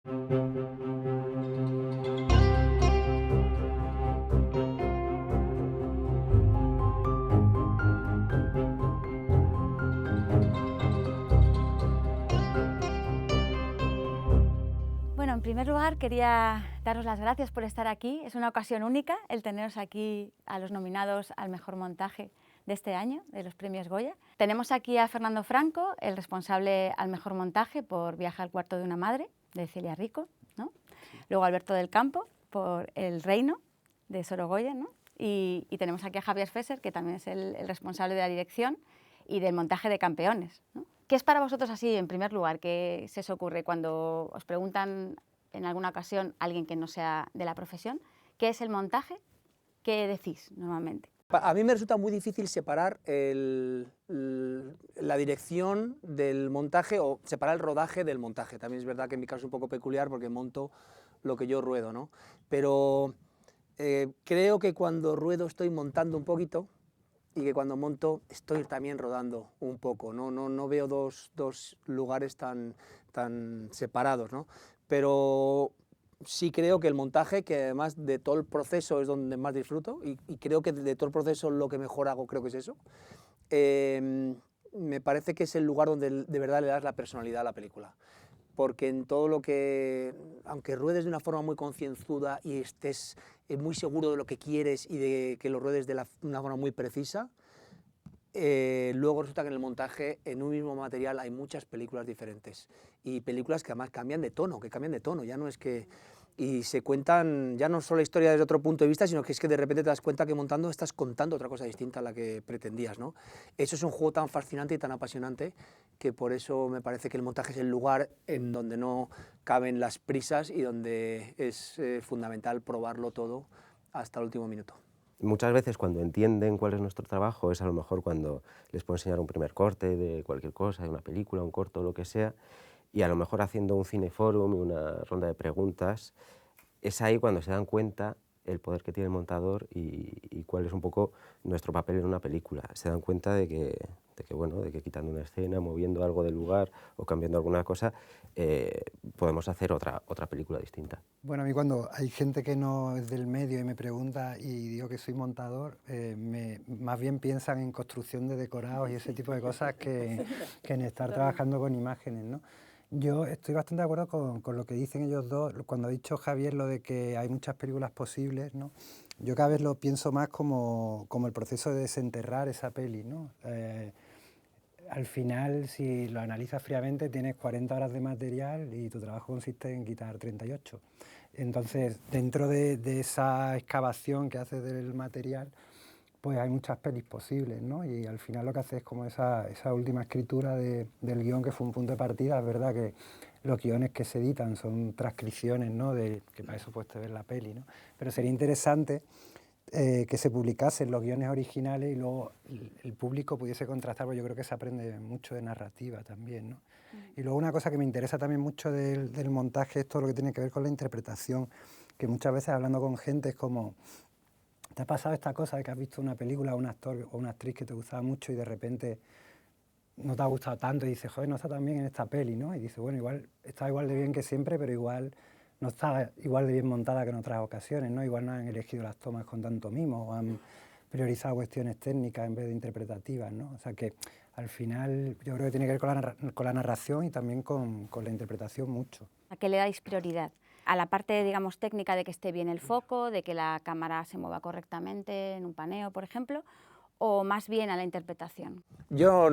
Bueno, en primer lugar quería daros las gracias por estar aquí. Es una ocasión única el teneros aquí a los nominados al mejor montaje de este año, de los premios Goya. Tenemos aquí a Fernando Franco, el responsable al mejor montaje por Viaje al cuarto de una madre, de Celia Rico, ¿no? Luego Alberto del Campo por El reino, de Sorogoyen, ¿no? Y tenemos aquí a Javier Fesser, que también es el responsable de la dirección y del montaje de Campeones, ¿no? ¿Qué es para vosotros así, en primer lugar? ¿Qué se os ocurre cuando os preguntan en alguna ocasión a alguien que no sea de la profesión qué es el montaje? ¿Qué decís normalmente? A mí me resulta muy difícil separar la dirección del montaje o separar el rodaje del montaje. También es verdad que en mi caso es un poco peculiar porque monto lo que yo ruedo, ¿no? Pero creo que cuando ruedo estoy montando un poquito y que cuando monto estoy también rodando un poco. No veo dos lugares tan separados, ¿no? Pero sí creo que el montaje, que además de todo el proceso es donde más disfruto, y creo que de todo el proceso lo que mejor hago creo que es eso, me parece que es el lugar donde de verdad le das la personalidad a la película. Porque en todo lo que, aunque ruedes de una forma muy concienzuda y estés muy seguro de lo que quieres y de que lo ruedes de una forma muy precisa, luego resulta que en el montaje, en un mismo material, hay muchas películas diferentes y películas que además cambian de tono, ya no es que... Y se cuentan ya no solo la historia desde otro punto de vista, sino que es que de repente te das cuenta que montando estás contando otra cosa distinta a la que pretendías, ¿no? Eso es un juego tan fascinante y tan apasionante que por eso me parece que el montaje es el lugar en donde no caben las prisas y donde es fundamental probarlo todo hasta el último minuto. Muchas veces cuando entienden cuál es nuestro trabajo es a lo mejor cuando les puedo enseñar un primer corte de cualquier cosa, de una película, un corto, lo que sea, y a lo mejor haciendo un cineforum y una ronda de preguntas, es ahí cuando se dan cuenta el poder que tiene el montador y cuál es un poco nuestro papel en una película. Se dan cuenta de que quitando una escena, moviendo algo del lugar o cambiando alguna cosa, podemos hacer otra película distinta. Bueno, a mí cuando hay gente que no es del medio y me pregunta y digo que soy montador, más bien piensan en construcción de decorados y ese tipo de cosas que en estar trabajando con imágenes, ¿no? Yo estoy bastante de acuerdo con lo que dicen ellos dos. Cuando ha dicho Javier lo de que hay muchas películas posibles, ¿no? Yo cada vez lo pienso más como el proceso de desenterrar esa peli, ¿no? Al final, si lo analizas fríamente, tienes 40 horas de material y tu trabajo consiste en quitar 38. Entonces, dentro de esa excavación que haces del material, pues hay muchas pelis posibles, ¿no? Y al final lo que haces es como esa última escritura del guión, que fue un punto de partida. Es verdad que los guiones que se editan son transcripciones, ¿no? Que para eso puedes ver la peli, ¿no? Pero sería interesante que se publicasen los guiones originales y luego el público pudiese contrastar, porque yo creo que se aprende mucho de narrativa también, ¿no? Y luego una cosa que me interesa también mucho del montaje es todo lo que tiene que ver con la interpretación, que muchas veces hablando con gente es como... ¿Te ha pasado esta cosa de que has visto una película o un actor o una actriz que te gustaba mucho y de repente no te ha gustado tanto y dices, joder, no está tan bien en esta peli, ¿no? Y dices, bueno, igual está igual de bien que siempre, pero igual no está igual de bien montada que en otras ocasiones, ¿no? Igual no han elegido las tomas con tanto mimo o han priorizado cuestiones técnicas en vez de interpretativas, ¿no? O sea que al final yo creo que tiene que ver con la narración y también con la interpretación mucho. ¿A qué le dais prioridad? ¿A la parte, digamos, técnica de que esté bien el foco, de que la cámara se mueva correctamente en un paneo, por ejemplo, o más bien a la interpretación? Yo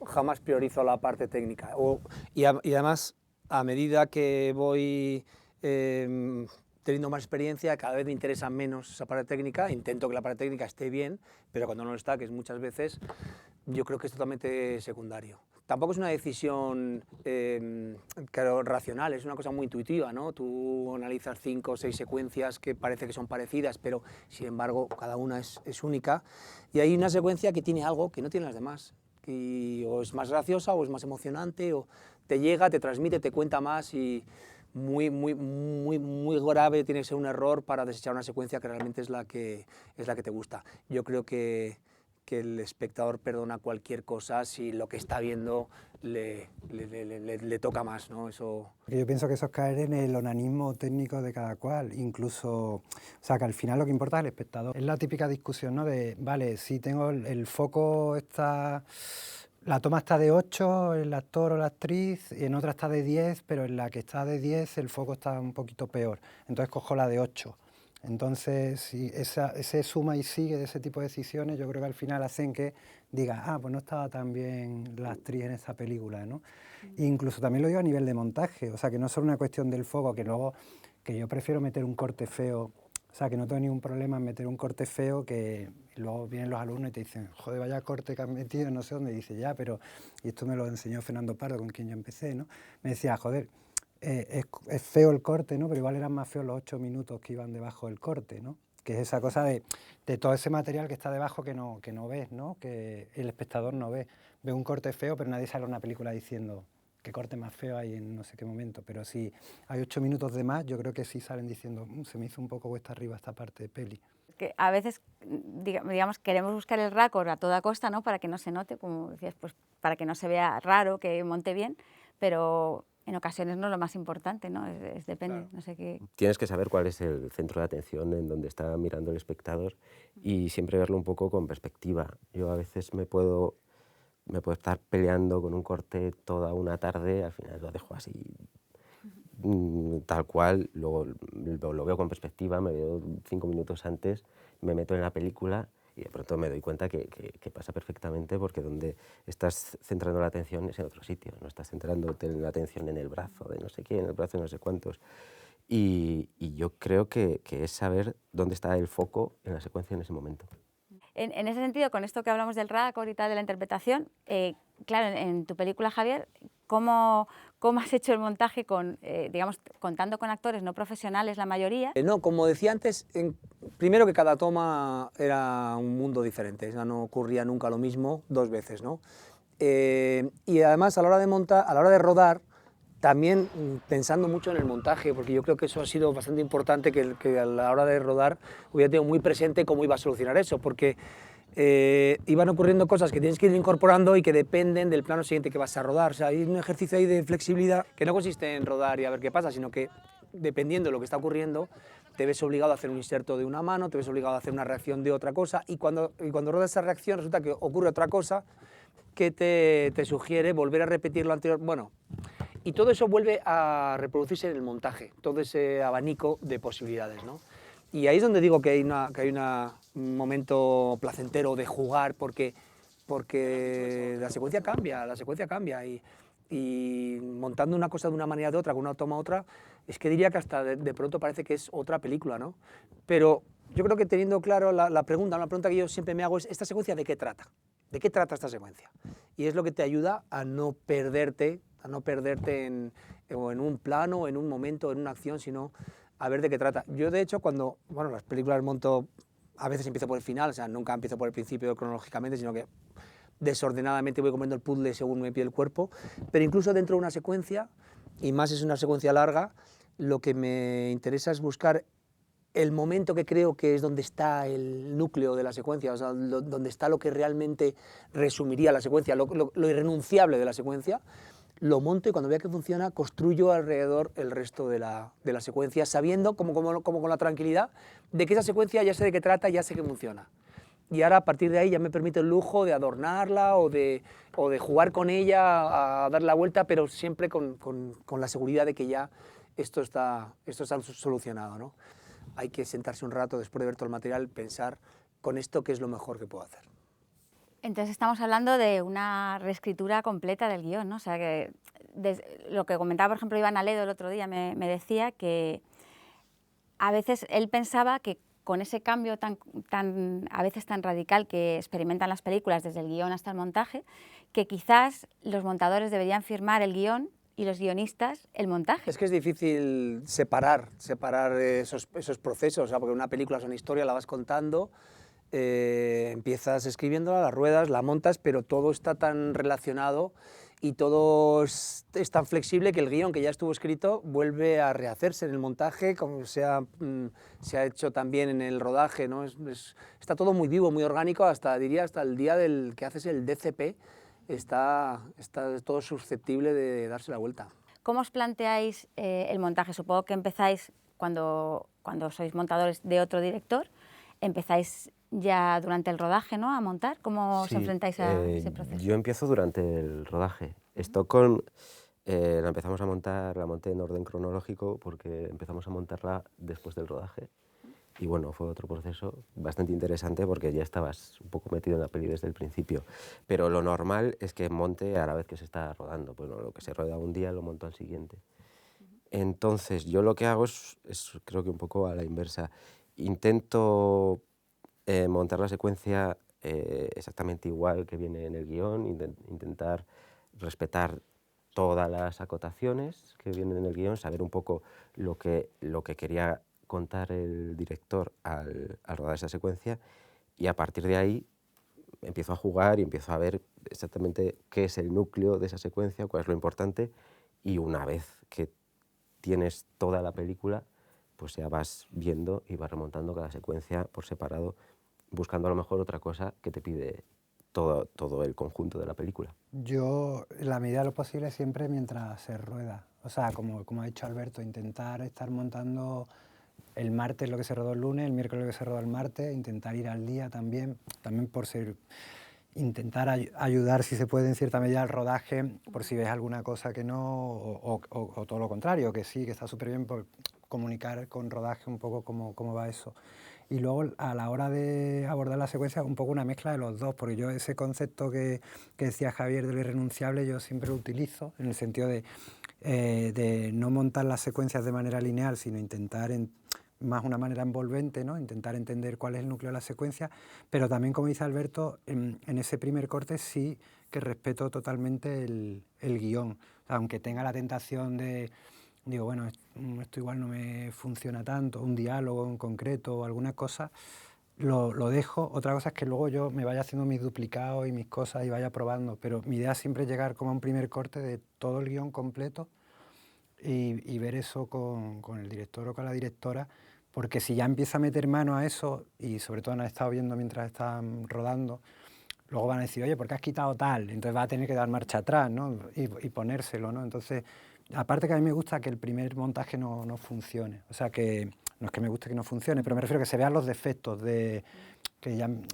jamás priorizo la parte técnica y además a medida que voy teniendo más experiencia cada vez me interesa menos esa parte técnica, intento que la parte técnica esté bien, pero cuando no lo está, que es muchas veces, yo creo que es totalmente secundario. Tampoco es una decisión claro, racional, es una cosa muy intuitiva, ¿no? Tú analizas 5 o 6 secuencias que parece que son parecidas, pero sin embargo cada una es única, y hay una secuencia que tiene algo que no tienen las demás, y o es más graciosa o es más emocionante, o te llega, te transmite, te cuenta más, y muy grave tiene que ser un error para desechar una secuencia que realmente es la que te gusta. Yo creo que que el espectador perdona cualquier cosa si lo que está viendo le toca más, ¿no? Eso... Yo pienso que eso es caer en el onanismo técnico de cada cual, incluso, o sea, que al final lo que importa es el espectador. Es la típica discusión, ¿no? De, vale, si tengo el foco está... La toma está de 8, el actor o la actriz, y en otra está de 10, pero en la que está de 10 el foco está un poquito peor, entonces cojo la de 8. Entonces, si ese suma y sigue de ese tipo de decisiones, yo creo que al final hacen que diga, ah, pues no estaba tan bien la actriz en esta película, ¿no? E incluso también lo digo a nivel de montaje, o sea, que no es solo una cuestión del foco, que luego, que yo prefiero meter un corte feo, o sea, que no tengo ningún problema en meter un corte feo, que luego vienen los alumnos y te dicen, joder, vaya corte que has metido, no sé dónde, y dice, ya, pero, y esto me lo enseñó Fernando Pardo, con quien yo empecé, ¿no? Me decía, joder, es feo el corte, ¿no? Pero igual eran más feos los 8 minutos que iban debajo del corte, ¿no? Que es esa cosa de todo ese material que está debajo que no ves, ¿no? Que el espectador no ve. Ve un corte feo, pero nadie sale a una película diciendo qué corte más feo hay en no sé qué momento. Pero si hay 8 minutos de más, yo creo que sí salen diciendo se me hizo un poco cuesta arriba esta parte de peli. Que a veces, digamos, queremos buscar el raccord a toda costa, ¿no? Para que no se note, como decías, pues para que no se vea raro, que monte bien, pero en ocasiones no es lo más importante, ¿no? Depende, Claro. No sé qué... Tienes que saber cuál es el centro de atención en donde está mirando el espectador y siempre verlo un poco con perspectiva. Yo a veces me puedo estar peleando con un corte toda una tarde, al final lo dejo así tal cual, luego lo veo con perspectiva, me veo 5 minutos antes, me meto en la película y de pronto me doy cuenta que pasa perfectamente, porque donde estás centrando la atención es en otro sitio, no estás centrándote la atención en el brazo de no sé quién, en el brazo de no sé cuántos. Y yo creo que es saber dónde está el foco en la secuencia en ese momento. En ese sentido, con esto que hablamos del raccord y tal, de la interpretación, claro, en tu película, Javier, ¿cómo has hecho el montaje digamos, contando con actores no profesionales la mayoría? No, como decía antes, primero que cada toma era un mundo diferente, o sea, no ocurría nunca lo mismo 2 veces, ¿no? Y además a la hora de montar, a la hora de rodar, también pensando mucho en el montaje, porque yo creo que eso ha sido bastante importante, que a la hora de rodar hubiera tenido muy presente cómo iba a solucionar eso, porque iban ocurriendo cosas que tienes que ir incorporando y que dependen del plano siguiente que vas a rodar. O sea, hay un ejercicio ahí de flexibilidad que no consiste en rodar y a ver qué pasa, sino que dependiendo de lo que está ocurriendo, te ves obligado a hacer un inserto de una mano, te ves obligado a hacer una reacción de otra cosa, y cuando rodas esa reacción resulta que ocurre otra cosa que te sugiere volver a repetir lo anterior. Bueno, y todo eso vuelve a reproducirse en el montaje, todo ese abanico de posibilidades, ¿no? Y ahí es donde digo que hay un momento placentero de jugar, porque la secuencia cambia y montando una cosa de una manera o de otra, con una toma a otra, es que diría que hasta de pronto parece que es otra película, ¿no? Pero yo creo que teniendo claro una pregunta que yo siempre me hago es, ¿esta secuencia de qué trata? ¿De qué trata esta secuencia? Y es lo que te ayuda a no perderte en un plano, en un momento, en una acción, sino a ver de qué trata. Yo, de hecho, cuando las películas monto, a veces empiezo por el final, o sea, nunca empiezo por el principio cronológicamente, sino que desordenadamente voy comiendo el puzzle según me pide el cuerpo, pero incluso dentro de una secuencia, y más si es una secuencia larga, lo que me interesa es buscar el momento que creo que es donde está el núcleo de la secuencia, o sea, donde está lo que realmente resumiría la secuencia, lo irrenunciable de la secuencia. Lo monto y cuando vea que funciona, construyo alrededor el resto de la secuencia, sabiendo, como con la tranquilidad, de que esa secuencia ya sé de qué trata, ya sé que funciona. Y ahora, a partir de ahí, ya me permite el lujo de adornarla o de jugar con ella, a dar la vuelta, pero siempre con la seguridad de que ya esto está solucionado, ¿no? Hay que sentarse un rato, después de ver todo el material, pensar con esto qué es lo mejor que puedo hacer. Entonces estamos hablando de una reescritura completa del guión, ¿no? O sea, que lo que comentaba, por ejemplo, Iván Aledo el otro día, me decía que a veces él pensaba que con ese cambio a veces tan radical que experimentan las películas desde el guión hasta el montaje, que quizás los montadores deberían firmar el guión y los guionistas el montaje. Es que es difícil separar esos procesos, o sea, porque una película es una historia, la vas contando, empiezas escribiéndola, la ruedas, la montas, pero todo está tan relacionado y todo es tan flexible que el guión que ya estuvo escrito vuelve a rehacerse en el montaje, como se ha hecho también en el rodaje, ¿no? Está todo muy vivo, muy orgánico, diría hasta el día del que haces el DCP, está todo susceptible de darse la vuelta. ¿Cómo os planteáis el montaje? Supongo que empezáis cuando sois montadores de otro director, empezáis ya durante el rodaje, ¿no?, a montar. ¿Cómo os enfrentáis a ese proceso? Yo empiezo durante el rodaje. Stockholm la empezamos a montar, la monté en orden cronológico porque empezamos a montarla después del rodaje. Y bueno, fue otro proceso bastante interesante porque ya estabas un poco metido en la peli desde el principio. Pero lo normal es que monte a la vez que se está rodando. Bueno, lo que se rueda un día lo monto al siguiente. Entonces, yo lo que hago es creo que un poco a la inversa. Intento montar la secuencia exactamente igual que viene en el guión, intentar respetar todas las acotaciones que vienen en el guión, saber un poco lo que quería contar el director al rodar esa secuencia, y a partir de ahí empiezo a jugar y empiezo a ver exactamente qué es el núcleo de esa secuencia, cuál es lo importante, y una vez que tienes toda la película, pues ya vas viendo y vas remontando cada secuencia por separado, buscando a lo mejor otra cosa que te pide todo el conjunto de la película. Yo, en la medida de lo posible, siempre mientras se rueda. O sea, como ha dicho Alberto, intentar estar montando el martes lo que se rodó el lunes, el miércoles lo que se rodó el martes, intentar ir al día también por ser... Intentar ayudar, si se puede, en cierta medida al rodaje, por si ves alguna cosa que no, o todo lo contrario, que sí, que está súper bien por comunicar con rodaje un poco cómo va eso. Y luego, a la hora de abordar la secuencia, un poco una mezcla de los dos, porque yo ese concepto que decía Javier de lo irrenunciable, yo siempre lo utilizo, en el sentido de no montar las secuencias de manera lineal, sino intentar más una manera envolvente, ¿no? Intentar entender cuál es el núcleo de la secuencia, pero también, como dice Alberto, en ese primer corte sí que respeto totalmente el guión, o sea, aunque tenga la tentación de, digo, bueno, esto igual no me funciona tanto, un diálogo en concreto o alguna cosa, lo dejo. Otra cosa es que luego yo me vaya haciendo mis duplicados y mis cosas y vaya probando, pero mi idea siempre es llegar como a un primer corte de todo el guión completo y ver eso con el director o con la directora, porque si ya empieza a meter mano a eso, y sobre todo han estado viendo mientras están rodando, luego van a decir, oye, ¿por qué has quitado tal? Entonces va a tener que dar marcha atrás, ¿no? y ponérselo, ¿no? Entonces, aparte que a mí me gusta que el primer montaje no funcione, o sea, que no es que me guste que no funcione, pero me refiero a que se vean los defectos,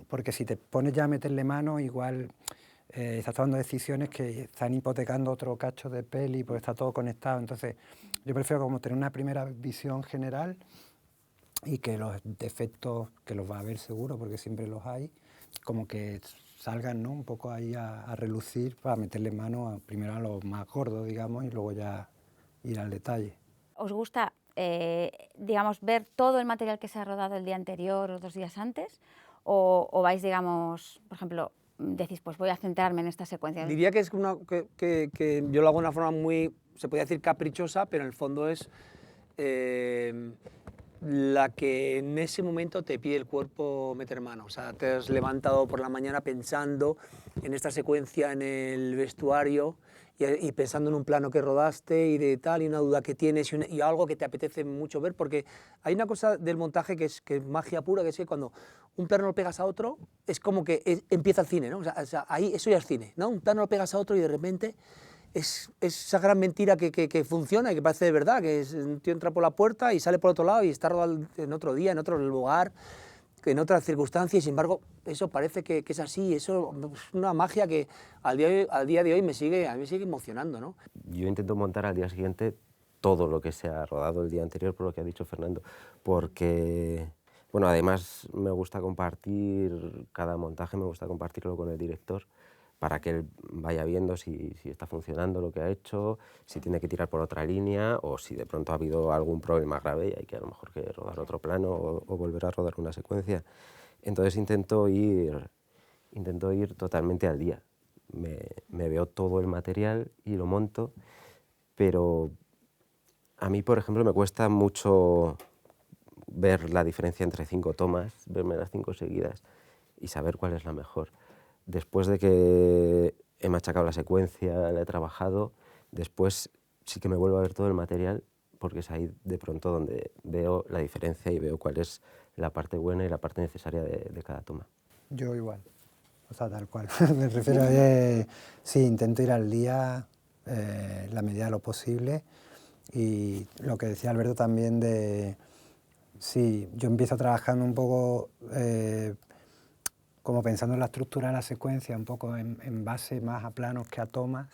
porque si te pones ya a meterle mano, igual estás tomando decisiones que están hipotecando otro cacho de peli, porque está todo conectado. Entonces, yo prefiero como tener una primera visión general y que los defectos, que los va a haber seguro, porque siempre los hay, como que salgan, ¿no?, un poco ahí a relucir para meterle mano primero a los más gordos, digamos, y luego ya ir al detalle. ¿Os gusta, digamos, ver todo el material que se ha rodado el día anterior o 2 días antes? ¿O vais, digamos, por ejemplo, decís, pues voy a centrarme en esta secuencia? Diría que es que yo lo hago de una forma muy, se podría decir, caprichosa, pero en el fondo es la que en ese momento te pide el cuerpo meter mano. O sea, te has levantado por la mañana pensando en esta secuencia en el vestuario y pensando en un plano que rodaste y de tal, y una duda que tienes y algo que te apetece mucho ver, porque hay una cosa del montaje que es magia pura, que es que cuando un plano lo pegas a otro, es como que empieza el cine, ¿no? O sea, ahí eso ya es cine, ¿no? Un plano lo pegas a otro y de repente es esa gran mentira que funciona y que parece de verdad, que un tío entra por la puerta y sale por otro lado y está rodado en otro día, en otro lugar, en otras circunstancias, y sin embargo eso parece que es así. Eso es una magia que al día de hoy a mí me sigue emocionando, ¿no? Yo intento montar al día siguiente todo lo que se ha rodado el día anterior, por lo que ha dicho Fernando, porque, bueno, además me gusta compartir cada montaje, me gusta compartirlo con el director, para que él vaya viendo si está funcionando lo que ha hecho, si tiene que tirar por otra línea o si de pronto ha habido algún problema grave y hay que a lo mejor que rodar otro plano o volver a rodar una secuencia. Entonces intento ir totalmente al día. Me veo todo el material y lo monto, pero a mí, por ejemplo, me cuesta mucho ver la diferencia entre 5 tomas, verme las 5 seguidas y saber cuál es la mejor. Después de que he machacado la secuencia, la he trabajado, después sí que me vuelvo a ver todo el material, porque es ahí de pronto donde veo la diferencia y veo cuál es la parte buena y la parte necesaria de cada toma. Yo igual, o sea, tal cual. Me refiero a sí, intento ir al día la medida de lo posible, y lo que decía Alberto también de, sí, yo empiezo trabajando un poco como pensando en la estructura de la secuencia, un poco en base más a planos que a tomas,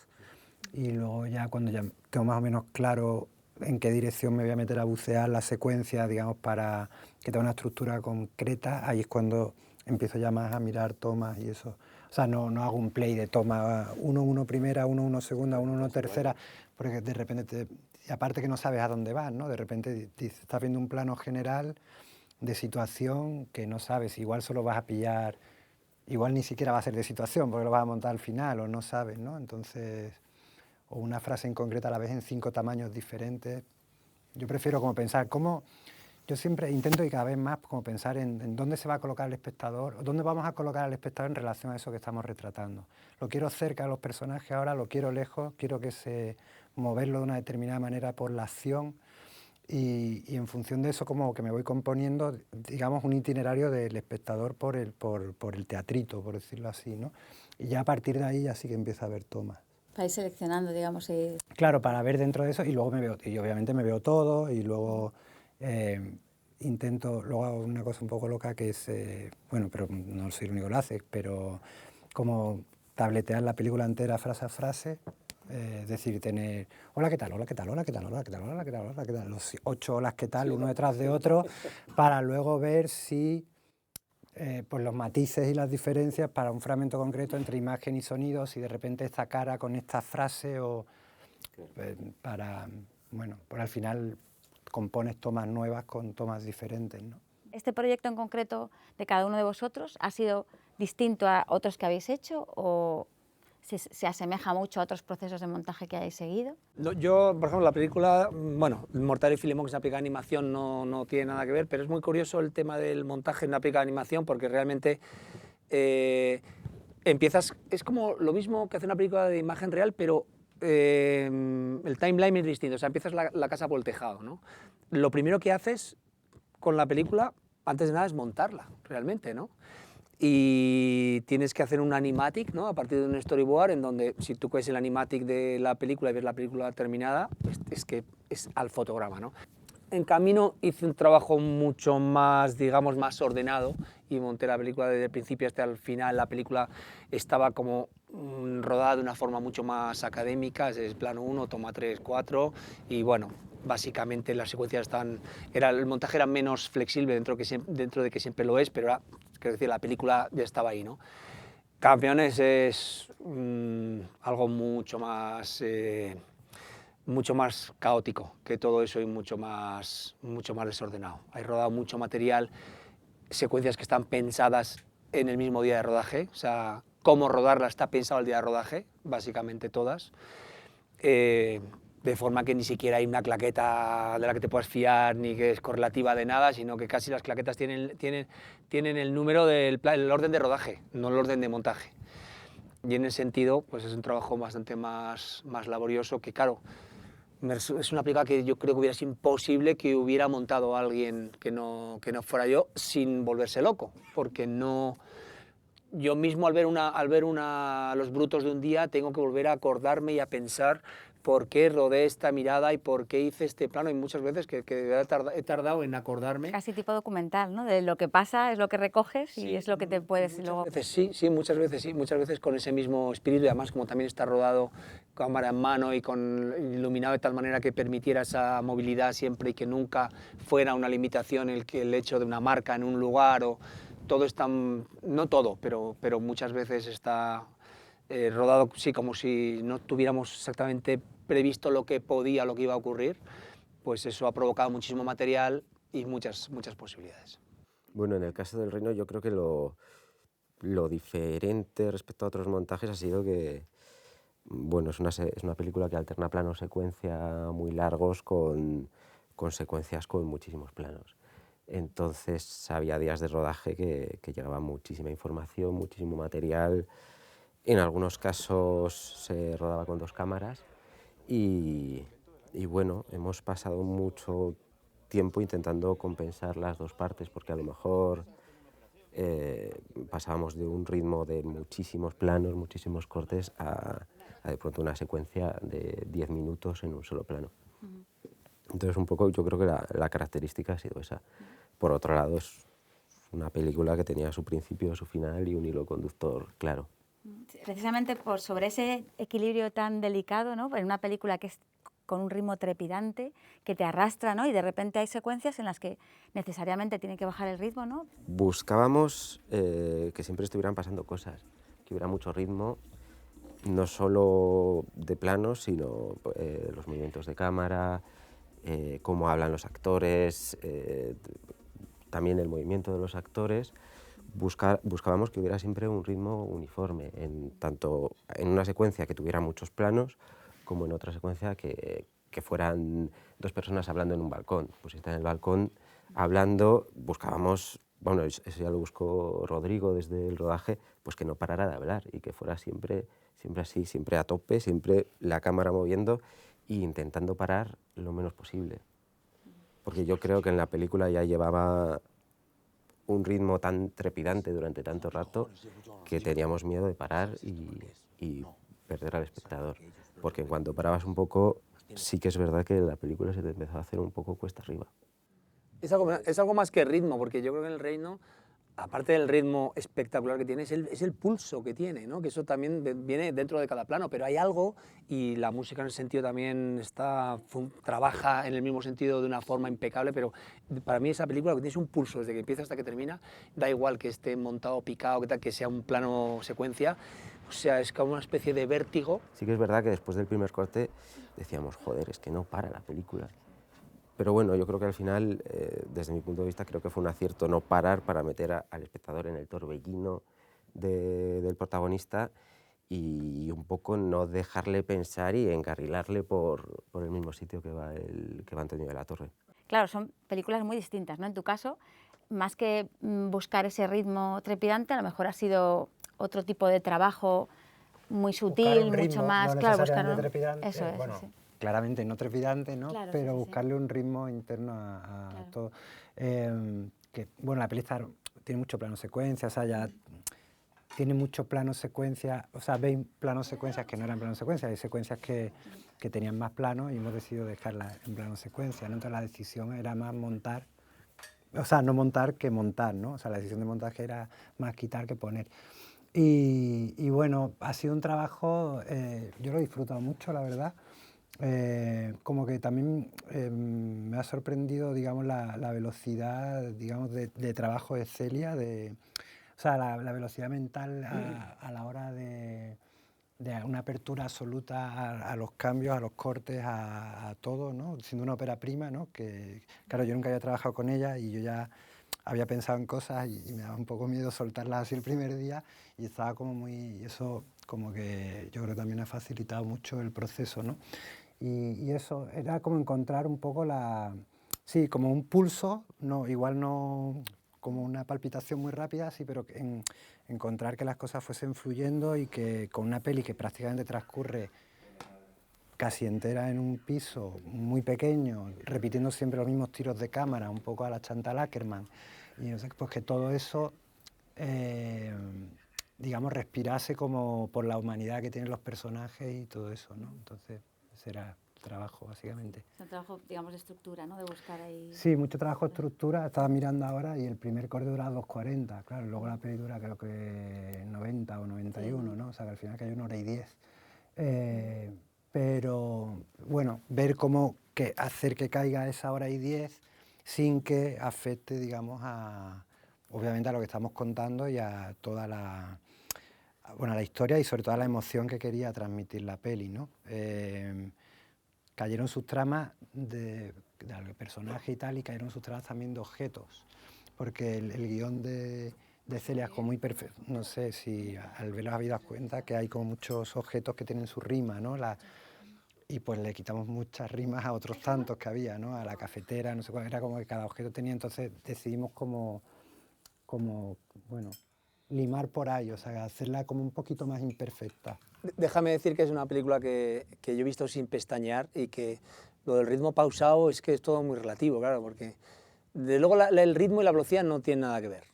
y luego ya cuando ya tengo más o menos claro en qué dirección me voy a meter a bucear la secuencia, digamos, para que tenga una estructura concreta, ahí es cuando empiezo ya más a mirar tomas y eso. O sea, no hago un play de toma 1-1 primera, 1-1 segunda, 1-1 tercera, porque de repente, y aparte que no sabes a dónde vas, ¿no? De repente estás viendo un plano general de situación que no sabes, igual solo vas a pillar, igual ni siquiera va a ser de situación, porque lo vas a montar al final, o no sabes, ¿no? Entonces, o una frase en concreta a la vez en 5 tamaños diferentes. Yo prefiero como pensar cómo, yo siempre intento y cada vez más como pensar en dónde se va a colocar el espectador, o dónde vamos a colocar al espectador en relación a eso que estamos retratando. Lo quiero cerca de los personajes ahora, lo quiero lejos, quiero que se moverlo de una determinada manera por la acción, y en función de eso como que me voy componiendo, digamos, un itinerario del espectador por el teatrito, por decirlo así, ¿no? Y ya a partir de ahí ya sí que empieza a haber tomas. Para ir seleccionando, digamos. Claro, para ver dentro de eso, y luego me veo, y obviamente me veo todo, y luego luego hago una cosa un poco loca que es, bueno, pero no soy el único que lo hace, pero como tabletear la película entera frase a frase, es decir, tener hola, ¿qué tal? Hola, ¿qué tal? Hola, ¿qué tal? Hola, ¿qué tal? Hola, ¿qué tal? Hola, ¿qué tal? Los 8 holas, ¿qué tal? Uno detrás de otro, para luego ver si pues los matices y las diferencias para un fragmento concreto entre imagen y sonido, si de repente esta cara con esta frase o para, bueno, pues al final compones tomas nuevas con tomas diferentes, ¿no? ¿Este proyecto en concreto de cada uno de vosotros ha sido distinto a otros que habéis hecho o se asemeja mucho a otros procesos de montaje que hayáis seguido? No, yo, por ejemplo, la película, bueno, Mortadelo y Filemón, que es una película de animación, no tiene nada que ver, pero es muy curioso el tema del montaje en una película de animación, porque realmente empiezas, es como lo mismo que hacer una película de imagen real, pero el timeline es distinto, o sea, empiezas la casa por el tejado, ¿no? Lo primero que haces con la película, antes de nada, es montarla, realmente, ¿no? Y tienes que hacer un animatic, ¿no? A partir de un storyboard, en donde si tú coges el animatic de la película y ves la película terminada, pues es que es al fotograma, ¿no? En camino hice un trabajo mucho más, digamos, más ordenado y monté la película desde el principio hasta el final. La película estaba como rodada de una forma mucho más académica, es plano 1, toma 3, 4 y bueno, básicamente las secuencias el montaje era menos flexible dentro de que siempre lo es, pero era, quiero decir, la película ya estaba ahí, ¿no? Campeones es algo mucho más caótico que todo eso y mucho más desordenado. Hay rodado mucho material, secuencias que están pensadas en el mismo día de rodaje, o sea, cómo rodarla está pensado el día de rodaje, básicamente todas, de forma que ni siquiera hay una claqueta de la que te puedas fiar ni que es correlativa de nada, sino que casi las claquetas tienen el número el orden de rodaje, no el orden de montaje. Y en ese sentido, pues es un trabajo bastante más laborioso que, claro, es una película que yo creo que hubiera sido imposible que hubiera montado a alguien que no fuera yo sin volverse loco, porque no... Yo mismo al ver Los brutos de un día tengo que volver a acordarme y a pensar por qué rodé esta mirada y por qué hice este plano, y muchas veces que he tardado en acordarme. Casi tipo documental, ¿no? De lo que pasa es lo que recoges sí, y es lo que te puedes luego... Muchas veces con ese mismo espíritu, y además como también está rodado cámara en mano y iluminado de tal manera que permitiera esa movilidad siempre y que nunca fuera una limitación el hecho de una marca en un lugar, o todo está, no todo, pero muchas veces está rodado sí, como si no tuviéramos exactamente previsto lo que iba a ocurrir, pues eso ha provocado muchísimo material y muchas posibilidades. Bueno, en el caso del Reino yo creo que lo diferente respecto a otros montajes ha sido que, bueno, es una película que alterna planos secuencia muy largos con secuencias con muchísimos planos. Entonces había días de rodaje que llegaba muchísima información, muchísimo material, En algunos casos se rodaba con 2 cámaras y bueno, hemos pasado mucho tiempo intentando compensar las 2 partes, porque a lo mejor pasábamos de un ritmo de muchísimos planos, muchísimos cortes, a de pronto una secuencia de 10 minutos en un solo plano. Entonces, un poco yo creo que la característica ha sido esa. Por otro lado, es una película que tenía su principio, su final y un hilo conductor claro. Precisamente sobre ese equilibrio tan delicado, ¿no? En una película que es con un ritmo trepidante, que te arrastra, ¿no? Y de repente hay secuencias en las que necesariamente tiene que bajar el ritmo, ¿no? Buscábamos que siempre estuvieran pasando cosas, que hubiera mucho ritmo, no solo de planos, sino los movimientos de cámara, cómo hablan los actores, también el movimiento de los actores. Buscábamos que hubiera siempre un ritmo uniforme, tanto en una secuencia que tuviera muchos planos, como en otra secuencia que fueran 2 personas hablando en un balcón. Pues si está en el balcón hablando, buscábamos, bueno, eso ya lo buscó Rodrigo desde el rodaje, pues que no parara de hablar y que fuera siempre así, siempre a tope, siempre la cámara moviendo e intentando parar lo menos posible. Porque yo creo que en la película ya llevaba un ritmo tan trepidante durante tanto rato que teníamos miedo de parar y perder al espectador. Porque en cuanto parabas un poco, sí que es verdad que la película se te empezaba a hacer un poco cuesta arriba. Es algo más que ritmo, porque yo creo que en el Reino, aparte del ritmo espectacular que tiene, es el pulso que tiene, ¿no? Que eso también viene dentro de cada plano, pero hay algo, y la música en ese sentido también trabaja en el mismo sentido de una forma impecable, pero para mí esa película que tiene un pulso desde que empieza hasta que termina, da igual que esté montado, picado, que sea un plano secuencia, o sea, es como una especie de vértigo. Sí que es verdad que después del primer corte decíamos, joder, es que no para la película. Pero bueno, yo creo que al final, desde mi punto de vista, creo que fue un acierto no parar para meter al espectador en el torbellino del protagonista y un poco no dejarle pensar y encarrilarle por el mismo sitio que va Antonio de la Torre. Claro, son películas muy distintas, ¿no? En tu caso, más que buscar ese ritmo trepidante, a lo mejor ha sido otro tipo de trabajo muy sutil, mucho más, no claro, necesariamente trepidante, eso es, bueno, sí. claramente no trepidante, ¿no? Claro, pero sí, sí, buscarle un ritmo interno a claro. todo. Bueno, la peli tiene mucho plano secuencia, o sea, ya tiene mucho plano secuencia, o sea, 20 planos secuencias que no eran plano secuencia, hay secuencias que tenían más plano y hemos decidido dejarlas en plano secuencia, ¿no? Entonces la decisión era más montar, o sea, no montar que montar, ¿no? O sea, la decisión de montaje era más quitar que poner. Y bueno, ha sido un trabajo, yo lo he disfrutado mucho, la verdad. Como que también me ha sorprendido, digamos, la velocidad, digamos, de trabajo de Celia, o sea, la velocidad mental a la hora de una apertura absoluta a los cambios, a los cortes, a todo, ¿no? Siendo una ópera prima, ¿no? Que, claro, yo nunca había trabajado con ella y yo ya había pensado en cosas y me daba un poco miedo soltarlas así el primer día y estaba como muy... Eso como que yo creo que también ha facilitado mucho el proceso, ¿no? Y eso era como encontrar un poco sí, como un pulso, no, igual no como una palpitación muy rápida, sí, pero encontrar que las cosas fuesen fluyendo y que con una peli que prácticamente transcurre casi entera en un piso muy pequeño, repitiendo siempre los mismos tiros de cámara, un poco a la Chantal Akerman, y no sé, pues que todo eso, digamos, respirase como por la humanidad que tienen los personajes y todo eso, ¿no? Entonces, ese era el trabajo, básicamente. Es un trabajo, digamos, de estructura, ¿no? De buscar ahí... Sí, mucho trabajo de estructura, estaba mirando ahora y el primer corte dura 2:40, claro, luego la peli dura creo que 90 o 91, sí, ¿no? O sea, que al final que hay 1 hora y 10. Pero, bueno, ver cómo hacer que caiga esa 1 hora y 10 sin que afecte, digamos, obviamente a lo que estamos contando y a toda la historia y sobre todo a la emoción que quería transmitir la peli, ¿no? Cayeron sus tramas de personaje y tal, y cayeron sus tramas también de objetos, porque el guión de Celia es como muy perfecto, no sé si al verlo habéis dado cuenta que hay como muchos objetos que tienen su rima, ¿no? Y pues le quitamos muchas rimas a otros tantos que había, ¿no? A la cafetera, no sé cuál, era como que cada objeto tenía, entonces decidimos como bueno, limar por ahí, o sea, hacerla como un poquito más imperfecta. Déjame decir que es una película que yo he visto sin pestañear y que lo del ritmo pausado es que es todo muy relativo, claro, porque de luego el ritmo y la velocidad no tienen nada que ver.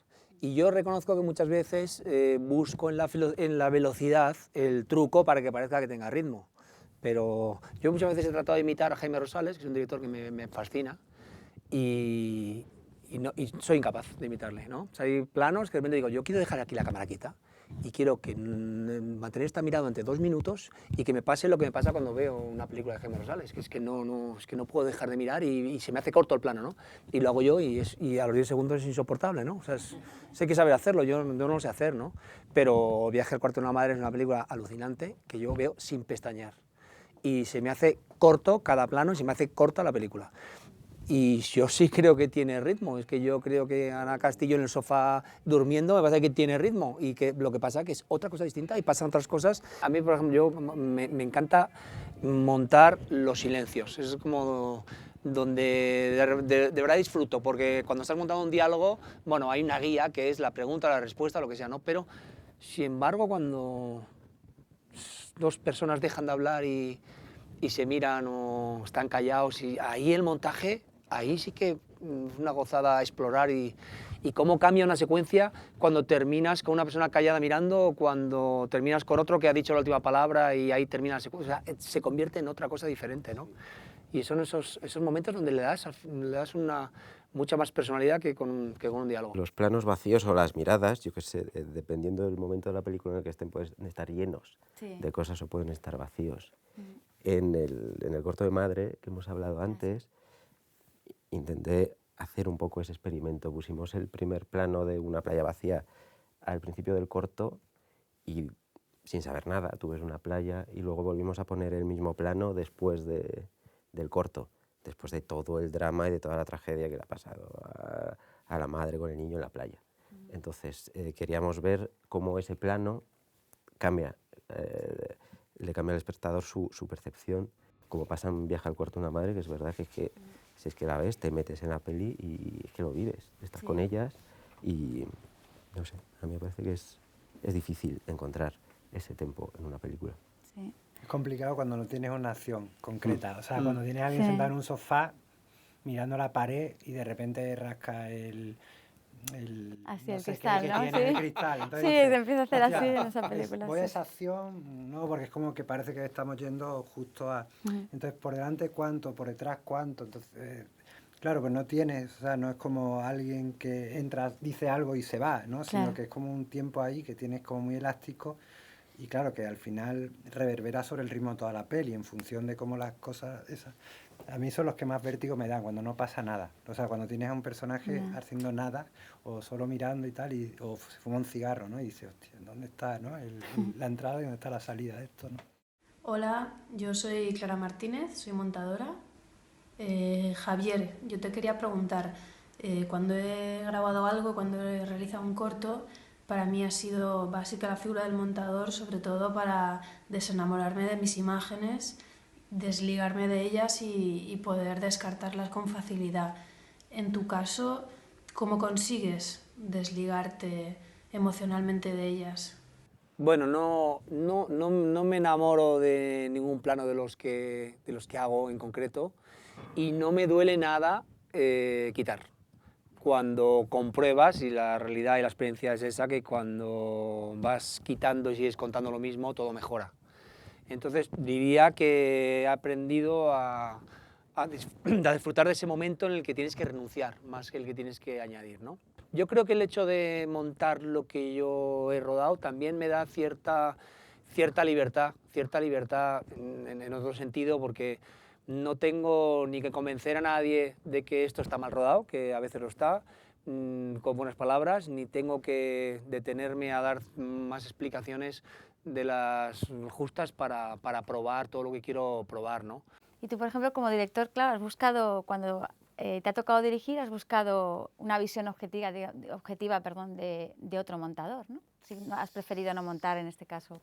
Y yo reconozco que muchas veces busco en la velocidad el truco para que parezca que tenga ritmo. Pero yo muchas veces he tratado de imitar a Jaime Rosales, que es un director que me fascina, y soy incapaz de imitarle, ¿no? O sea, hay planos que de repente digo, yo quiero dejar aquí la cámara quieta y quiero que mantener esta mirada durante 2 minutos y que me pase lo que me pasa cuando veo una película de Jaime Rosales, que es que no puedo dejar de mirar y se me hace corto el plano, ¿no? Y lo hago yo y a los 10 segundos es insoportable, ¿no? O sea, sé que saber hacerlo, yo no lo sé hacer, ¿no? Pero Viaje al cuarto de una madre es una película alucinante que yo veo sin pestañear y se me hace corto cada plano y se me hace corta la película. Y yo sí creo que tiene ritmo, es que yo creo que Ana Castillo en el sofá durmiendo me parece que tiene ritmo y que lo que pasa que es otra cosa distinta y pasan otras cosas. A mí, por ejemplo, me encanta montar los silencios, es como donde de verdad disfruto, porque cuando estás montando un diálogo, bueno, hay una guía que es la pregunta, la respuesta, lo que sea, ¿no? Pero, sin embargo, cuando dos personas dejan de hablar y se miran o están callados, y ahí el montaje, ahí sí que es una gozada explorar y cómo cambia una secuencia cuando terminas con una persona callada mirando o cuando terminas con otro que ha dicho la última palabra y ahí termina la secuencia. O sea, se convierte en otra cosa diferente, ¿no? Y son esos momentos donde le das mucha más personalidad que con un diálogo. Los planos vacíos o las miradas, yo qué sé, dependiendo del momento de la película en el que estén, pueden estar llenos de cosas o pueden estar vacíos. En el corto de Madre, que hemos hablado antes, intenté hacer un poco ese experimento. Pusimos el primer plano de una playa vacía al principio del corto y sin saber nada, tú ves una playa y luego volvimos a poner el mismo plano después del corto, después de todo el drama y de toda la tragedia que le ha pasado a la madre con el niño en la playa. Entonces queríamos ver cómo ese plano cambia, le cambia al espectador su percepción, como pasa en Viaje al cuarto de una madre, que es verdad que si es que la ves, te metes en la peli y es que lo vives, estás con ellas y no sé, a mí me parece que es difícil encontrar ese tempo en una película. Sí. Es complicado cuando no tienes una acción concreta, o sea, cuando tienes a alguien sentado en un sofá mirando la pared y de repente rasca así no el sé cristal, qué ¿no? tiene el cristal. Entonces Sí, dices, se empieza a hacer así "Hostia, en esa película. voy a Sí. esa acción, no, porque es como que parece que estamos yendo justo a... Entonces, por delante cuánto, por detrás cuánto, entonces... Claro, pues no tienes, o sea, no es como alguien que entra, dice algo y se va, ¿no? Sino que es como un tiempo ahí que tienes como muy elástico y claro, que al final reverbera sobre el ritmo de toda la peli en función de cómo las cosas... Esas. A mí son los que más vértigo me dan, cuando no pasa nada. O sea, cuando tienes a un personaje haciendo nada o solo mirando y tal, o se fuma un cigarro, ¿no? Y dices, hostia, ¿dónde está, no? La entrada y dónde está la salida de esto, ¿no? Hola, yo soy Clara Martínez, soy montadora. Javier, yo te quería preguntar, cuando he grabado algo, cuando he realizado un corto, para mí ha sido básica la figura del montador, sobre todo para desenamorarme de mis imágenes, desligarme de ellas y poder descartarlas con facilidad. En tu caso, ¿cómo consigues desligarte emocionalmente de ellas? Bueno, no me enamoro de ningún plano de los que hago en concreto y no me duele nada quitar. Cuando compruebas, y la realidad y la experiencia es esa, que cuando vas quitando y sigues contando lo mismo, todo mejora. Entonces diría que he aprendido a disfrutar de ese momento en el que tienes que renunciar, más que el que tienes que añadir, ¿no? Yo creo que el hecho de montar lo que yo he rodado también me da cierta libertad en otro sentido, porque no tengo ni que convencer a nadie de que esto está mal rodado, que a veces lo está, con buenas palabras, ni tengo que detenerme a dar más explicaciones de las justas para probar todo lo que quiero probar, ¿no? Y tú, por ejemplo, como director, claro, has buscado, cuando te ha tocado dirigir, has buscado una visión objetiva de otro montador, ¿no? Si has preferido no montar, en este caso,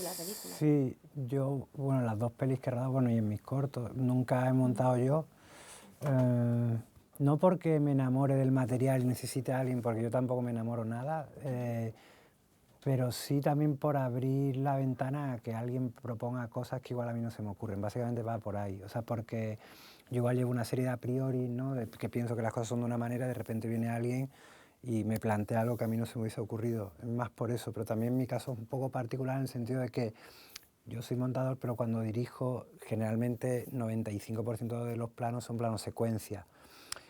la película. Sí, yo, bueno, las dos pelis que he rodado, bueno, y en mis cortos, nunca he montado yo. No porque me enamore del material y necesite a alguien, porque yo tampoco me enamoro nada, pero sí también por abrir la ventana a que alguien proponga cosas que igual a mí no se me ocurren. Básicamente va por ahí, o sea, porque yo igual llevo una serie de a priori, ¿no? Que pienso que las cosas son de una manera, de repente viene alguien y me plantea algo que a mí no se me hubiese ocurrido. Es más por eso, pero también mi caso es un poco particular en el sentido de que yo soy montador, pero cuando dirijo, generalmente 95% de los planos son planos secuencia,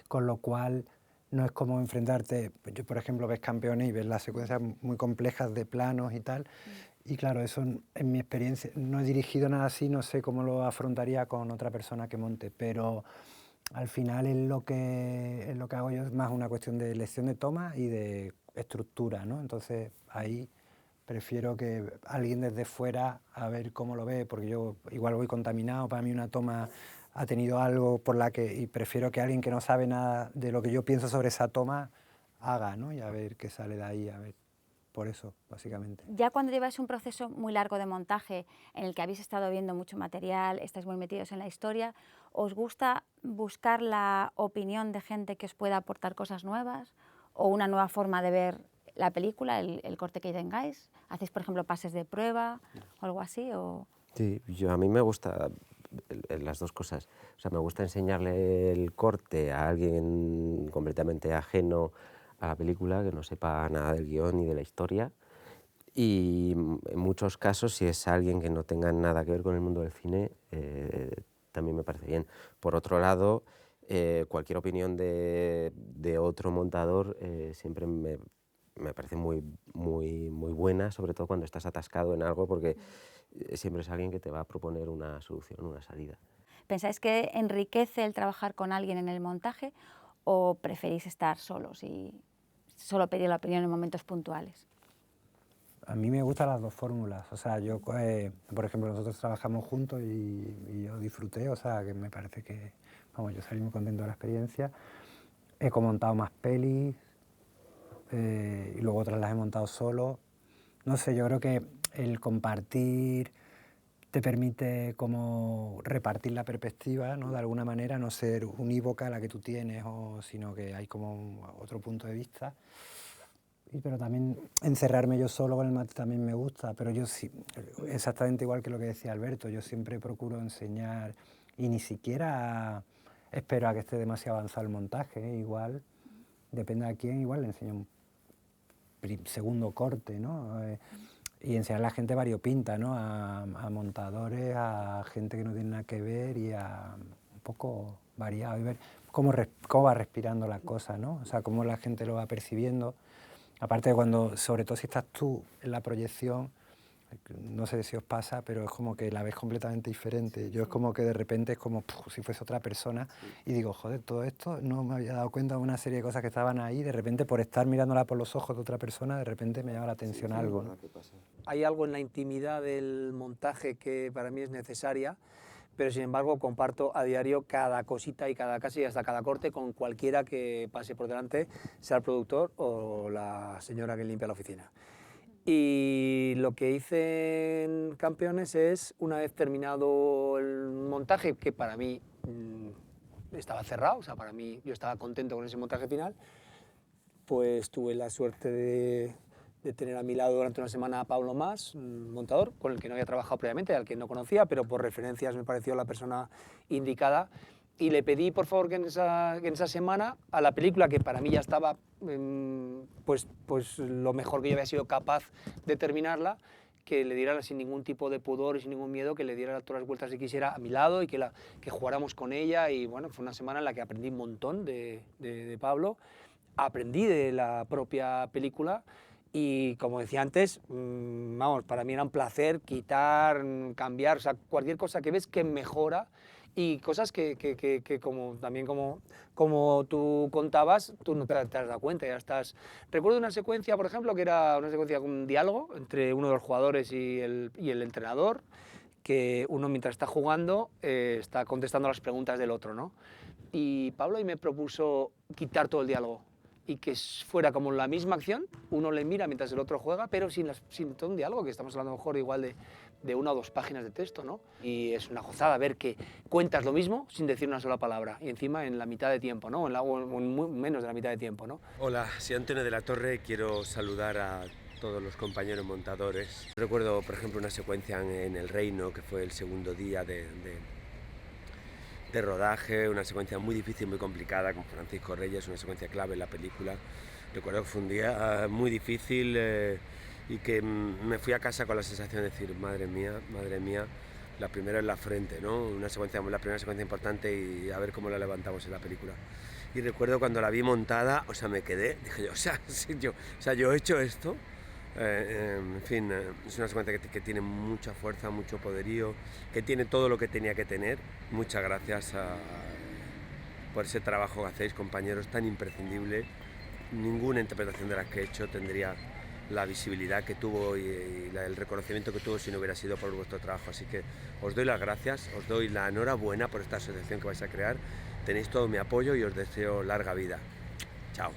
con lo cual no es como enfrentarte, yo por ejemplo ves Campeones y ves las secuencias muy complejas de planos y tal, y claro, eso en mi experiencia, no he dirigido nada así, no sé cómo lo afrontaría con otra persona que monte, pero al final es lo que hago yo, es más una cuestión de elección de toma y de estructura, ¿no? Entonces ahí prefiero que alguien desde fuera a ver cómo lo ve, porque yo igual voy contaminado, para mí una toma ha tenido algo por la que, y prefiero que alguien que no sabe nada de lo que yo pienso sobre esa toma haga, ¿no? Y a ver qué sale de ahí, a ver, por eso, básicamente. Ya cuando lleváis un proceso muy largo de montaje, en el que habéis estado viendo mucho material, estáis muy metidos en la historia, ¿os gusta buscar la opinión de gente que os pueda aportar cosas nuevas o una nueva forma de ver la película, el corte que tengáis? ¿Hacéis, por ejemplo, pases de prueba o algo así? O... Sí, a mí me gusta las dos cosas. O sea, me gusta enseñarle el corte a alguien completamente ajeno a la película, que no sepa nada del guión ni de la historia. Y en muchos casos, si es alguien que no tenga nada que ver con el mundo del cine, también me parece bien. Por otro lado, cualquier opinión de otro montador siempre me parece muy buena, sobre todo cuando estás atascado en algo, porque siempre es alguien que te va a proponer una solución, una salida. ¿Pensáis que enriquece el trabajar con alguien en el montaje o preferís estar solos y solo pedir la opinión en momentos puntuales? A mí me gustan las dos fórmulas, o sea, yo, por ejemplo, nosotros trabajamos juntos y yo disfruté, o sea, que me parece que, vamos, yo salí muy contento de la experiencia. He montado más pelis y luego otras las he montado solo. No sé, yo creo que el compartir te permite como repartir la perspectiva, ¿no? De alguna manera, no ser unívoca la que tú tienes, sino que hay como otro punto de vista. Pero también encerrarme yo solo con el mate también me gusta, pero yo sí, exactamente igual que lo que decía Alberto, yo siempre procuro enseñar y ni siquiera espero a que esté demasiado avanzado el montaje, ¿eh? Igual, depende de quién, igual le enseño un segundo corte, ¿no? Y enseñar a la gente variopinta, ¿no? A montadores, a gente que no tiene nada que ver y a un poco variado y ver cómo va respirando la cosa, ¿no? O sea, cómo la gente lo va percibiendo. Aparte de cuando, sobre todo si estás tú en la proyección, no sé si os pasa, pero es como que la ves completamente diferente. Yo es como que de repente es como si fuese otra persona y digo, joder, todo esto no me había dado cuenta de una serie de cosas que estaban ahí, de repente por estar mirándola por los ojos de otra persona, de repente me llama la atención algo, ¿no? Hay algo en la intimidad del montaje que para mí es necesaria, pero sin embargo comparto a diario cada cosita y cada casi hasta cada corte con cualquiera que pase por delante, sea el productor o la señora que limpia la oficina. Y lo que hice en Campeones es, una vez terminado el montaje, que para mí estaba cerrado, o sea, para mí yo estaba contento con ese montaje final, pues tuve la suerte de tener a mi lado durante una semana a Pablo Mas, un montador con el que no había trabajado previamente, al que no conocía, pero por referencias me pareció la persona indicada. Y le pedí, por favor, que en esa semana, a la película, que para mí ya estaba pues lo mejor que yo había sido capaz de terminarla, que le diera sin ningún tipo de pudor y sin ningún miedo, que le diera todas las vueltas que quisiera a mi lado y que jugáramos con ella. Y bueno, fue una semana en la que aprendí un montón de Pablo, aprendí de la propia película. Y como decía antes, vamos, para mí era un placer quitar, cambiar, o sea, cualquier cosa que ves que mejora y cosas que como, también como tú contabas, tú no te has dado cuenta, ya estás... Recuerdo una secuencia, por ejemplo, que era una secuencia con un diálogo entre uno de los jugadores y el entrenador, que uno mientras está jugando está contestando las preguntas del otro, ¿no? Y Pablo ahí me propuso quitar todo el diálogo y que fuera como la misma acción, uno le mira mientras el otro juega, pero sin todo un diálogo, que estamos hablando mejor igual de 1 o 2 páginas de texto, ¿no? Y es una gozada ver que cuentas lo mismo sin decir una sola palabra, y encima en la mitad de tiempo, ¿no? O en menos de la mitad de tiempo, ¿no? Hola, soy Antonio de la Torre, quiero saludar a todos los compañeros montadores. Recuerdo, por ejemplo, una secuencia en El Reino, que fue el segundo día de rodaje, una secuencia muy difícil, muy complicada, con Francisco Reyes, una secuencia clave en la película. Recuerdo que fue un día muy difícil y que me fui a casa con la sensación de decir, madre mía, la primera en la frente, ¿no? La primera secuencia importante y a ver cómo la levantamos en la película. Y recuerdo cuando la vi montada, o sea, me quedé, dije yo, yo he hecho esto. En fin, es una secuencia que tiene mucha fuerza, mucho poderío, que tiene todo lo que tenía que tener. Muchas gracias por ese trabajo que hacéis, compañeros, tan imprescindible. Ninguna interpretación de las que he hecho tendría la visibilidad que tuvo y el reconocimiento que tuvo si no hubiera sido por vuestro trabajo. Así que os doy las gracias, os doy la enhorabuena por esta asociación que vais a crear. Tenéis todo mi apoyo y os deseo larga vida. Chao.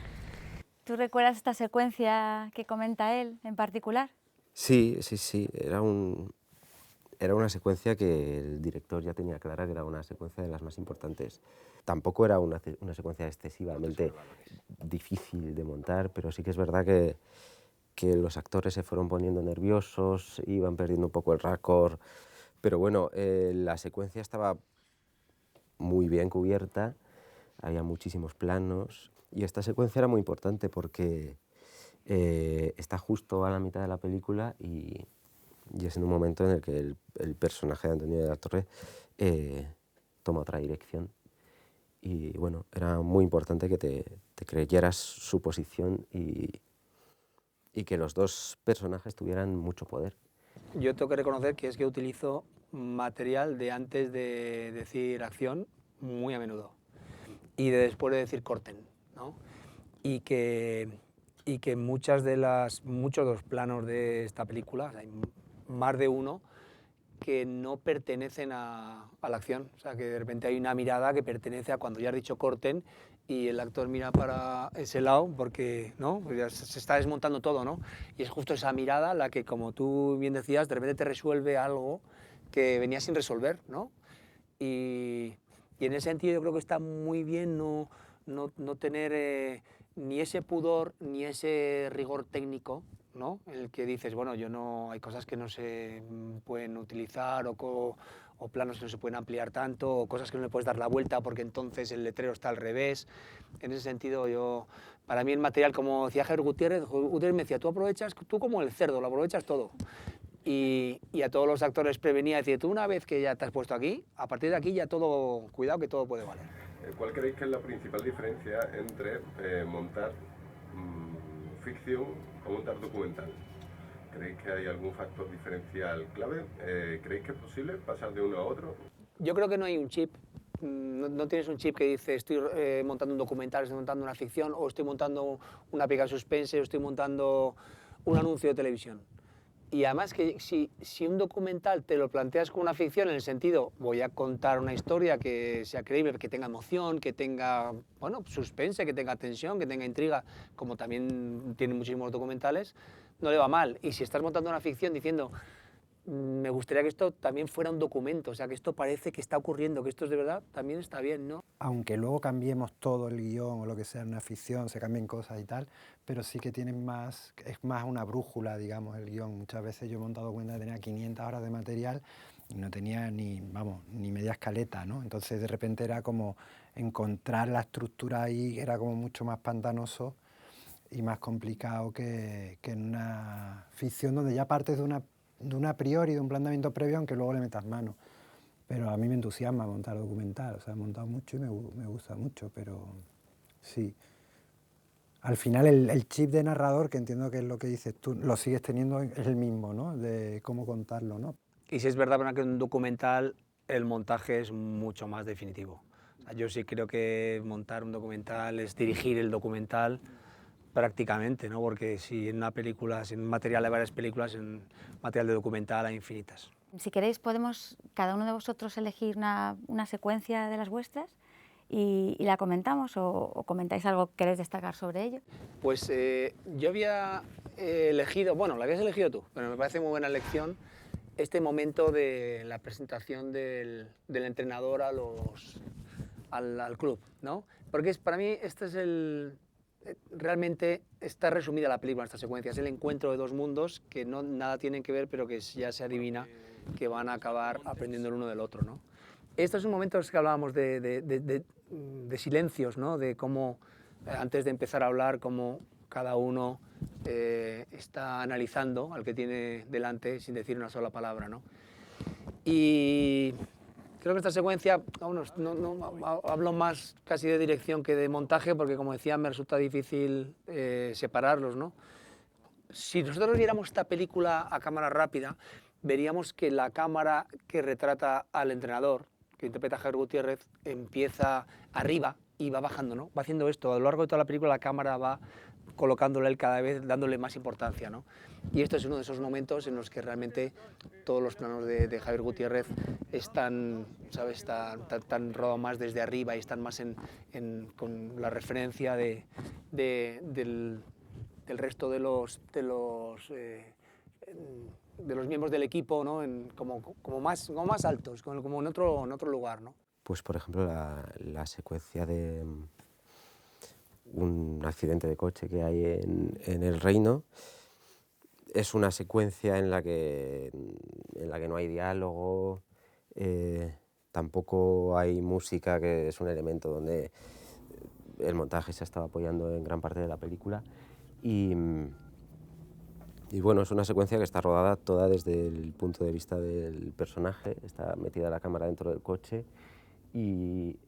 ¿Tú recuerdas esta secuencia que comenta él en particular? Sí. Era una secuencia que el director ya tenía clara que era una secuencia de las más importantes. Tampoco era una secuencia excesivamente difícil de montar, pero sí que es verdad que los actores se fueron poniendo nerviosos, iban perdiendo un poco el raccord, pero bueno, la secuencia estaba muy bien cubierta, había muchísimos planos y esta secuencia era muy importante porque está justo a la mitad de la película y es en un momento en el que el personaje de Antonio de la Torre toma otra dirección y bueno, era muy importante que te creyeras su posición y que los dos personajes tuvieran mucho poder. Yo tengo que reconocer que es que utilizo material de antes de decir acción muy a menudo y de después de decir corten, ¿no? Y que muchos de los planos de esta película, hay más de uno, que no pertenecen a la acción. O sea, que de repente hay una mirada que pertenece a cuando ya has dicho corten y el actor mira para ese lado porque, ¿no? Ya se está desmontando todo, ¿no? Y es justo esa mirada la que, como tú bien decías, de repente te resuelve algo que venía sin resolver, ¿no? Y en ese sentido yo creo que está muy bien no tener ni ese pudor ni ese rigor técnico, ¿no? El que dices, bueno, hay cosas que no se pueden utilizar o planos que no se pueden ampliar tanto o cosas que no le puedes dar la vuelta porque entonces el letrero está al revés. En ese sentido para mí el material, como decía Javier Gutiérrez me decía, tú como el cerdo, lo aprovechas todo. Y a todos los actores prevenía, decir, tú una vez que ya te has puesto aquí, a partir de aquí ya todo, cuidado que todo puede valer. ¿Cuál creéis que es la principal diferencia entre montar ficción o montar documental? ¿Creéis que hay algún factor diferencial clave? ¿Creéis que es posible pasar de uno a otro? Yo creo que no hay un chip. No tienes un chip que dice estoy montando un documental, estoy montando una ficción, o estoy montando una película suspense, o estoy montando un anuncio de televisión. Y además que si un documental te lo planteas como una ficción en el sentido voy a contar una historia que sea creíble, que tenga emoción, que tenga suspense, que tenga tensión, que tenga intriga, como también tienen muchísimos documentales, no le va mal. Y si estás montando una ficción diciendo me gustaría que esto también fuera un documento, o sea, que esto parece que está ocurriendo, que esto es de verdad, también está bien, ¿no? Aunque luego cambiemos todo el guión o lo que sea en una ficción, se cambien cosas y tal, pero sí que es más una brújula, digamos, el guión. Muchas veces yo he montado cuenta que tenía 500 horas de material y no tenía ni media escaleta, ¿no? Entonces de repente era como encontrar la estructura ahí, era como mucho más pantanoso y más complicado que en una ficción donde ya partes de un a priori, de un planteamiento previo, aunque luego le metas mano. Pero a mí me entusiasma montar documental, o sea, he montado mucho y me gusta mucho, pero sí. Al final el chip de narrador, que entiendo que es lo que dices tú, lo sigues teniendo, es el mismo, ¿no? De cómo contarlo, ¿no? Y si es verdad que en un documental el montaje es mucho más definitivo. O sea, yo sí creo que montar un documental es dirigir el documental prácticamente, ¿no? Porque si en una película, si en un material de varias películas, en material de documental hay infinitas. Si queréis podemos cada uno de vosotros elegir una secuencia de las vuestras y la comentamos o comentáis algo que queréis destacar sobre ello. Pues yo había elegido, bueno, lo habías elegido tú, pero me parece muy buena elección este momento de la presentación del entrenador al club, ¿no? Porque para mí este es realmente está resumida la película en esta secuencia. Es el encuentro de dos mundos que no, nada tienen que ver, pero que ya se adivina que van a acabar aprendiendo el uno del otro, ¿no? Estos son momentos que hablábamos de silencios, ¿no? De cómo, antes de empezar a hablar, cómo cada uno está analizando al que tiene delante sin decir una sola palabra, ¿no? Y creo que esta secuencia, hablo más casi de dirección que de montaje, porque como decía, me resulta difícil separarlos, ¿no? Si nosotros viéramos esta película a cámara rápida, veríamos que la cámara que retrata al entrenador, que interpreta Javier Gutiérrez, empieza arriba y va bajando, ¿no? Va haciendo esto. A lo largo de toda la película la cámara va colocándole él cada vez, dándole más importancia, ¿no? Y esto es uno de esos momentos en los que realmente todos los planos de Javier Gutiérrez están, ¿sabes? Están rodados más desde arriba y están más con la referencia del resto de los miembros del equipo, ¿no? Como más altos, como en otro lugar, ¿no? Pues por ejemplo la secuencia de un accidente de coche que hay en El Reino es una secuencia en la que no hay diálogo, tampoco hay música, que es un elemento donde el montaje se ha estado apoyando en gran parte de la película. Y bueno, es una secuencia que está rodada toda desde el punto de vista del personaje, está metida la cámara dentro del coche y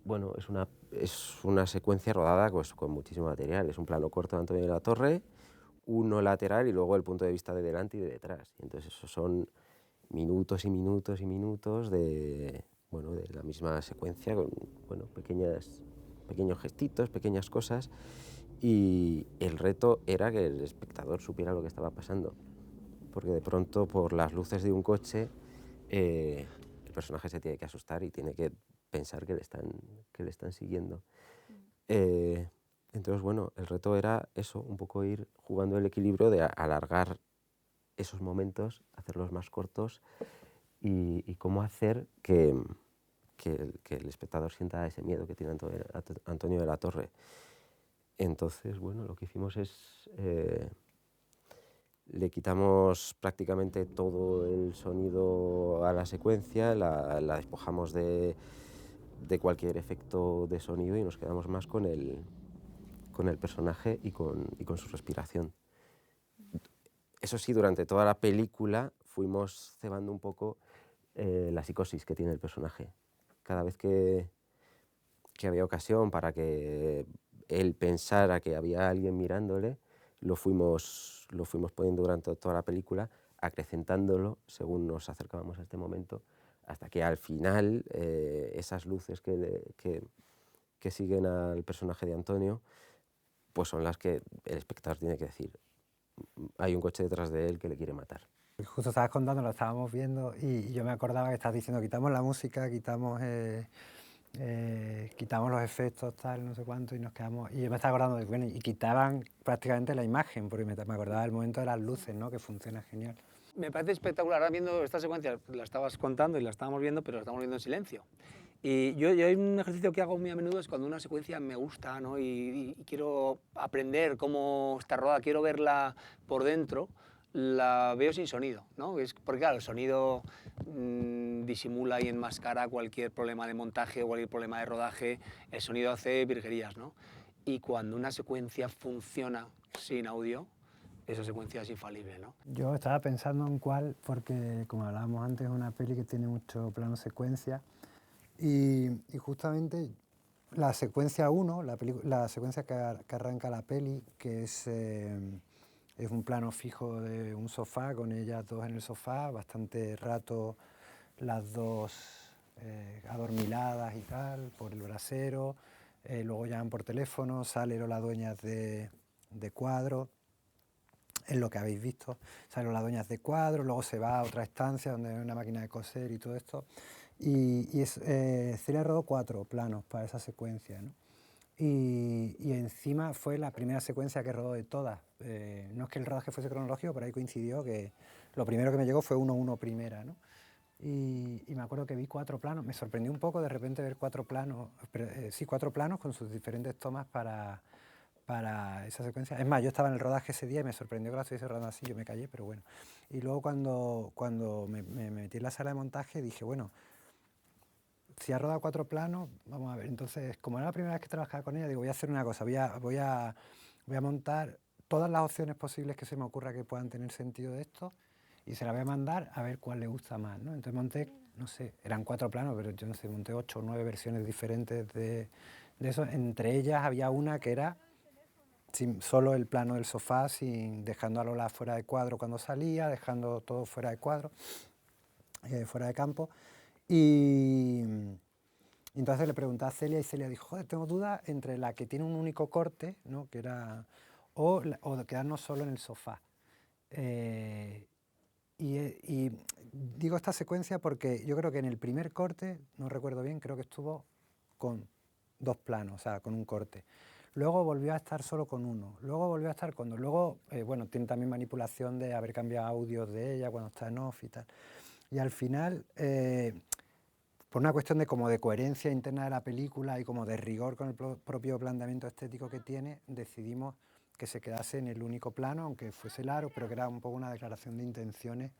bueno, es una secuencia rodada pues, con muchísimo material. Es un plano corto de Antonio de la Torre, uno lateral y luego el punto de vista de delante y de detrás. Y entonces esos son minutos y minutos y minutos de la misma secuencia con pequeños gestitos, pequeñas cosas. Y el reto era que el espectador supiera lo que estaba pasando, porque de pronto por las luces de un coche el personaje se tiene que asustar y tiene que pensar que le están siguiendo. Entonces, bueno, el reto era eso, un poco ir jugando el equilibrio de alargar esos momentos, hacerlos más cortos y cómo hacer que el espectador sienta ese miedo que tiene Antonio de la Torre. Entonces, bueno, lo que hicimos es le quitamos prácticamente todo el sonido a la secuencia, la despojamos de cualquier efecto de sonido y nos quedamos más con el personaje y con su respiración. Eso sí, durante toda la película fuimos cebando un poco la psicosis que tiene el personaje. Cada vez que había ocasión para que él pensara que había alguien mirándole, lo fuimos poniendo durante toda la película, acrecentándolo según nos acercábamos a este momento, hasta que al final esas luces que siguen al personaje de Antonio, pues son las que el espectador tiene que decir, hay un coche detrás de él que le quiere matar. Justo estabas contando, lo estábamos viendo y yo me acordaba que estabas diciendo quitamos la música, quitamos los efectos, tal, no sé cuánto, y nos quedamos... Y yo me estaba acordando de, bueno, y quitaban prácticamente la imagen, porque me acordaba del momento de las luces, ¿no? Que funciona genial. Me parece espectacular, ahora viendo esta secuencia, la estabas contando y la estábamos viendo, pero la estamos viendo en silencio. Y yo hay un ejercicio que hago muy a menudo, es cuando una secuencia me gusta, ¿no? y quiero aprender cómo está rodada, quiero verla por dentro, la veo sin sonido, ¿no? Porque claro, el sonido disimula y enmascara cualquier problema de montaje o cualquier problema de rodaje, el sonido hace virguerías, ¿no? Y cuando una secuencia funciona sin audio, esa secuencia es infalible, ¿no? Yo estaba pensando en cuál, porque como hablábamos antes, es una peli que tiene mucho plano secuencia y justamente la secuencia 1, la secuencia que arranca la peli, que es un plano fijo de un sofá con ellas dos en el sofá, bastante rato las dos adormiladas y tal, por el brasero, luego llaman por teléfono, sale Lola Dueñas de Cuadro, es lo que habéis visto, sale Lola Dueñas de Cuadro, luego se va a otra estancia donde hay una máquina de coser y todo esto, y Celia rodó 4 planos para esa secuencia, ¿no? Y encima fue la primera secuencia que rodó de todas. No es que el rodaje fuese cronológico, pero ahí coincidió que lo primero que me llegó fue 1-1 primera, ¿no? Y me acuerdo que vi 4 planos, me sorprendió un poco de repente ver 4 planos, 4 planos con sus diferentes tomas para para esa secuencia. Es más, yo estaba en el rodaje ese día y me sorprendió que la estuviese rodando así, yo me callé, pero bueno. Y luego cuando me metí en la sala de montaje dije, bueno, si ha rodado 4 planos, vamos a ver. Entonces, como era la primera vez que trabajaba con ella, digo, voy a hacer una cosa, voy a montar todas las opciones posibles que se me ocurra que puedan tener sentido de esto y se la voy a mandar a ver cuál le gusta más, ¿no? Entonces monté, no sé, eran 4 planos, pero yo no sé, monté 8 o 9 versiones diferentes de eso. Entre ellas había una que era solo el plano del sofá, dejando a Lola fuera de cuadro cuando salía, dejando todo fuera de cuadro, fuera de campo. Y entonces le pregunté a Celia y Celia dijo, joder, tengo dudas entre la que tiene un único corte, ¿no? Que era, o quedarnos solo en el sofá. Y digo esta secuencia porque yo creo que en el primer corte, no recuerdo bien, creo que estuvo con 2 planos, o sea, con un corte. Luego volvió a estar solo con uno, luego volvió a estar con 2. Luego, bueno, tiene también manipulación de haber cambiado audios de ella cuando está en off y tal. Y al final, por una cuestión de como de coherencia interna de la película y como de rigor con el propio planteamiento estético que tiene, decidimos que se quedase en el único plano, aunque fuese largo, pero que era un poco una declaración de intenciones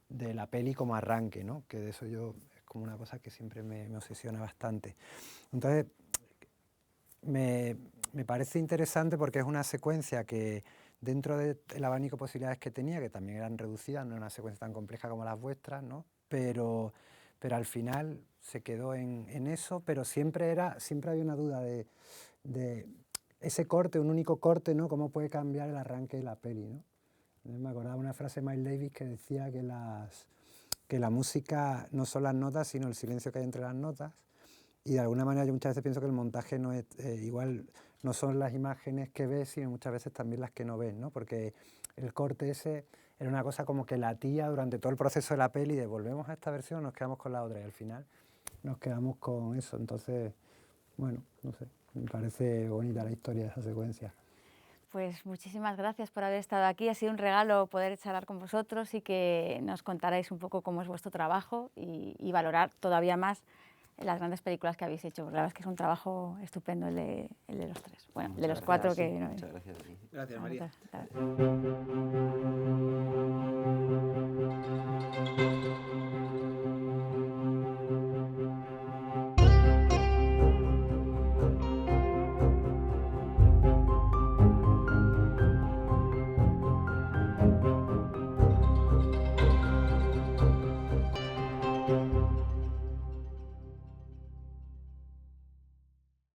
de la peli como arranque, ¿no? Que de eso yo es como una cosa que siempre me obsesiona bastante. Entonces, me parece interesante porque es una secuencia que dentro del abanico de posibilidades que tenía, que también eran reducidas, no era una secuencia tan compleja como las vuestras, ¿no? Pero al final se quedó en eso, pero siempre había una duda de ese corte, un único corte, ¿no? ¿Cómo puede cambiar el arranque de la peli, ¿no? Me acordaba una frase de Miles Davis que decía que la música no son las notas, sino el silencio que hay entre las notas. Y de alguna manera yo muchas veces pienso que el montaje no es igual, no son las imágenes que ves, sino muchas veces también las que no ves, ¿no? Porque el corte ese era una cosa como que latía durante todo el proceso de la peli, de volvemos a esta versión o nos quedamos con la otra, y al final nos quedamos con eso. Entonces, bueno, no sé, me parece bonita la historia de esa secuencia. Pues muchísimas gracias por haber estado aquí. Ha sido un regalo poder charlar con vosotros y que nos contarais un poco cómo es vuestro trabajo y valorar todavía más las grandes películas que habéis hecho. La verdad es que es un trabajo estupendo el de los 3. Bueno, el de los 4 que... Muchas gracias a ti. Gracias, María. Gracias.